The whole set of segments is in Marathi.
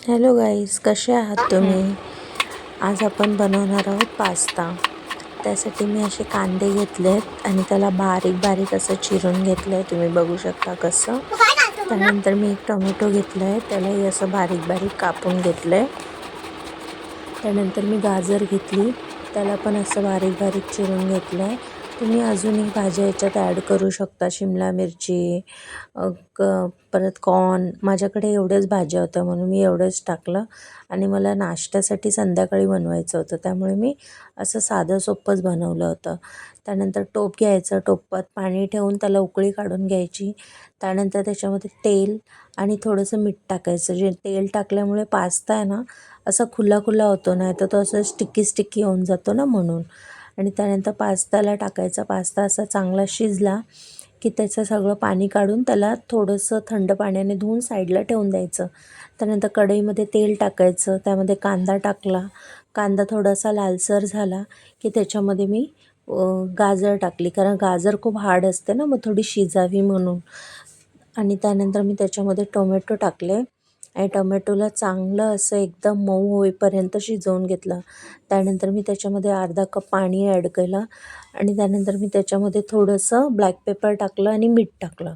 हॅलो गाईज, कसे आहात तुम्ही? आज आपण बनवणार आहोत पास्ता. त्यासाठी मी असे कांदे घेतलेत आणि त्याला बारीक बारीक असं चिरून घेतलं आहे. तुम्ही बघू शकता कसं. त्यानंतर मी एक टोमॅटो घेतला आहे, त्यालाही असं बारीक बारीक कापून घेतलं आहे. त्यानंतर मी गाजर घेतली, त्याला पण असं बारीक बारीक चिरून घेतलं आहे. तुम्ही अजूनही भाज्या याच्यात ॲड करू शकता, शिमला मिरची, परत कॉर्न. माझ्याकडे एवढ्याच भाज्या होत्या म्हणून मी एवढंच टाकलं आणि मला नाश्त्यासाठी संध्याकाळी बनवायचं होतं, त्यामुळे मी असं साधं सोपंच बनवलं होतं. त्यानंतर टोप घ्यायचं, टोपात पाणी ठेवून त्याला उकळी काढून घ्यायची. त्यानंतर त्याच्यामध्ये तेल आणि थोडंसं मीठ टाकायचं. जे तेल टाकल्यामुळे पास्ता आहे ना असा खुला खुला होतो, नाही तर तो असं स्टिकी स्टिकी होऊन जातो ना, म्हणून. आणि त्यानंतर पास्ताला टाकायचा. पास्ता असा चांगला शिजला की त्याचं सगळं पाणी काढून त्याला थोडंसं थंड पाण्याने धुवून साईडला ठेवून द्यायचं. त्यानंतर कढईमध्ये तेल टाकायचं, त्यामध्ये कांदा टाकला. कांदा थोडासा लालसर झाला की त्याच्यामध्ये मी गाजर टाकली, कारण गाजर खूप हार्ड असते ना, मग थोडी शिजावी म्हणून. आणि त्यानंतर मी त्याच्यामध्ये टोमॅटो टाकले आणि टोमॅटोला चांगलं असं एकदम मऊ होईपर्यंत शिजवून घेतलं. त्यानंतर मी त्याच्यामध्ये अर्धा कप पाणी ॲड केलं आणि त्यानंतर मी त्याच्यामध्ये थोडंसं ब्लॅक पेपर टाकलं आणि मीठ टाकलं.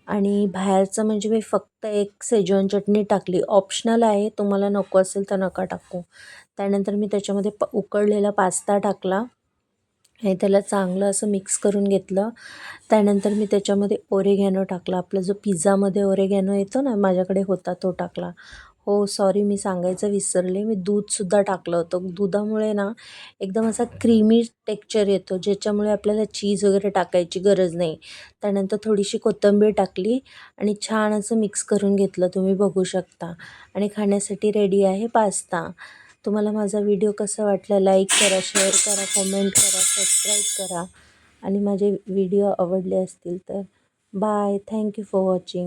आणि बाहेरचं म्हणजे मी फक्त एक शेजवान चटणी टाकली, ऑप्शनल आहे, तुम्हाला नको असेल तर नका टाकू. त्यानंतर मी त्याच्यामध्ये उकळलेला पास्ता टाकला आणि त्याला चांगलं असं मिक्स करून घेतलं. त्यानंतर मी त्याच्यामध्ये ओरेगॅनो टाकला. आपला जो पिझ्झामध्ये ओरेगॅनो येतो ना, माझ्याकडे होता तो टाकला. हो सॉरी, मी सांगायचं विसरले, मी दूधसुद्धा टाकलं होतं. दुधामुळे ना एकदम असा क्रीमी टेक्स्चर येतो, ज्याच्यामुळे आपल्याला चीज वगैरे टाकायची गरज नाही. त्यानंतर थोडीशी कोथिंबीर टाकली आणि छान असं मिक्स करून घेतलं, तुम्ही बघू शकता. आणि खाण्यासाठी रेडी आहे पास्ता. तुम्हाला माझा व्हिडिओ कसा वाटला, लाईक करा, शेअर करा, कमेंट करा, सबस्क्राईब करा. आणि माझे व्हिडिओ आवडले असतील तर बाय. Thank you for watching.